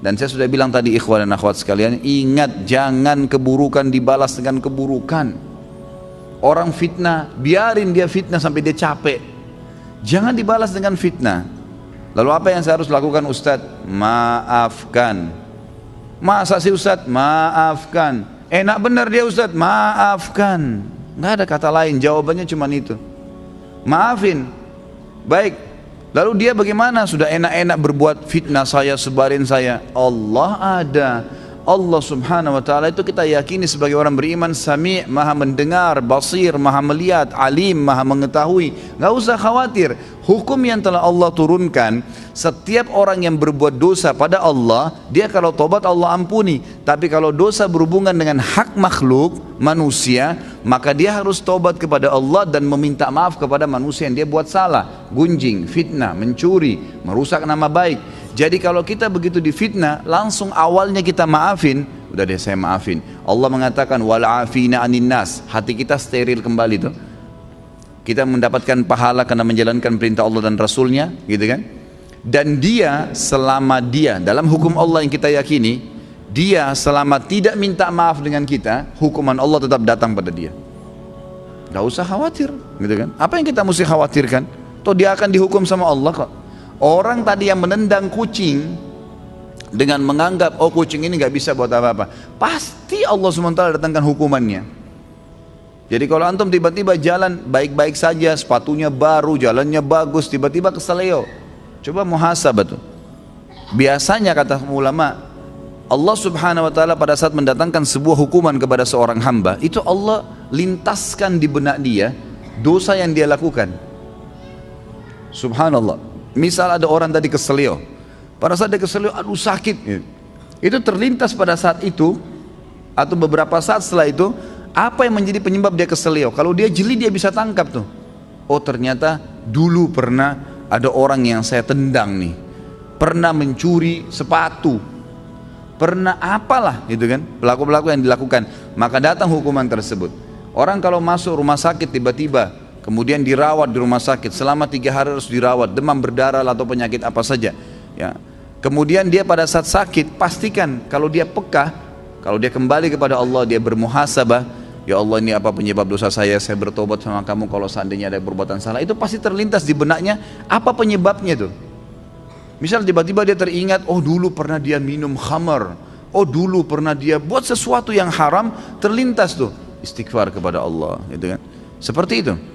Dan saya sudah bilang tadi ikhwan dan akhwat sekalian, ingat jangan keburukan dibalas dengan keburukan. Orang fitnah, biarin dia fitnah sampai dia capek. Jangan dibalas dengan fitnah. Lalu apa yang saya harus lakukan Ustadz? Maafkan. Masa sih Ustadz? Maafkan. Enak benar dia Ustadz? Maafkan. Nggak ada kata lain, jawabannya cuma itu. Maafin. Baik. Lalu dia bagaimana? Sudah enak-enak berbuat fitnah saya, sebarin saya. Allah ada. Allah subhanahu wa ta'ala itu kita yakini sebagai orang beriman, Sami', maha mendengar, basir, maha melihat, alim, maha mengetahui. Gak usah khawatir. Hukum yang telah Allah turunkan, setiap orang yang berbuat dosa pada Allah, dia kalau tobat Allah ampuni. Tapi kalau dosa berhubungan dengan hak makhluk, manusia, maka dia harus tobat kepada Allah dan meminta maaf kepada manusia yang dia buat salah. Gunjing, fitnah, mencuri, merusak nama baik. Jadi kalau kita begitu difitnah, langsung awalnya kita maafin, udah deh saya maafin. Allah mengatakan wal afina anin nas, hati kita steril kembali tuh. Kita mendapatkan pahala karena menjalankan perintah Allah dan Rasulnya, gitu kan? Dan dia selama dia dalam hukum Allah yang kita yakini, dia selama tidak minta maaf dengan kita, hukuman Allah tetap datang pada dia. Gak usah khawatir, gitu kan? Apa yang kita mesti khawatirkan? Toh dia akan dihukum sama Allah kok. Orang tadi yang menendang kucing dengan menganggap oh kucing ini gak bisa buat apa-apa, pasti Allah SWT datangkan hukumannya. Jadi kalau antum tiba-tiba jalan baik-baik saja, sepatunya baru, jalannya bagus, tiba-tiba keseleo, coba muhasabah tuh. Biasanya kata ulama, Allah subhanahu wa ta'ala pada saat mendatangkan sebuah hukuman kepada seorang hamba, itu Allah lintaskan di benak dia dosa yang dia lakukan. Subhanallah. Misal ada orang tadi keselio, pada saat dia keselio, aduh sakit, itu terlintas pada saat itu atau beberapa saat setelah itu, apa yang menjadi penyebab dia keselio? Kalau dia jeli dia bisa tangkap tuh. Oh ternyata dulu pernah ada orang yang saya tendang nih, pernah mencuri sepatu, pernah apalah gitu kan, pelaku-pelaku yang dilakukan, maka datang hukuman tersebut. Orang kalau masuk rumah sakit tiba-tiba kemudian dirawat di rumah sakit selama 3 hari harus dirawat, demam berdarah atau penyakit apa saja ya. Kemudian dia pada saat sakit pastikan kalau dia peka, kalau dia kembali kepada Allah, dia bermuhasabah, ya Allah ini apa penyebab dosa saya bertobat sama kamu kalau seandainya ada perbuatan salah, itu pasti terlintas di benaknya apa penyebabnya tuh. Misal tiba-tiba dia teringat, oh dulu pernah dia minum khamar, oh dulu pernah dia buat sesuatu yang haram, terlintas tuh istighfar kepada Allah gitu kan. Seperti itu.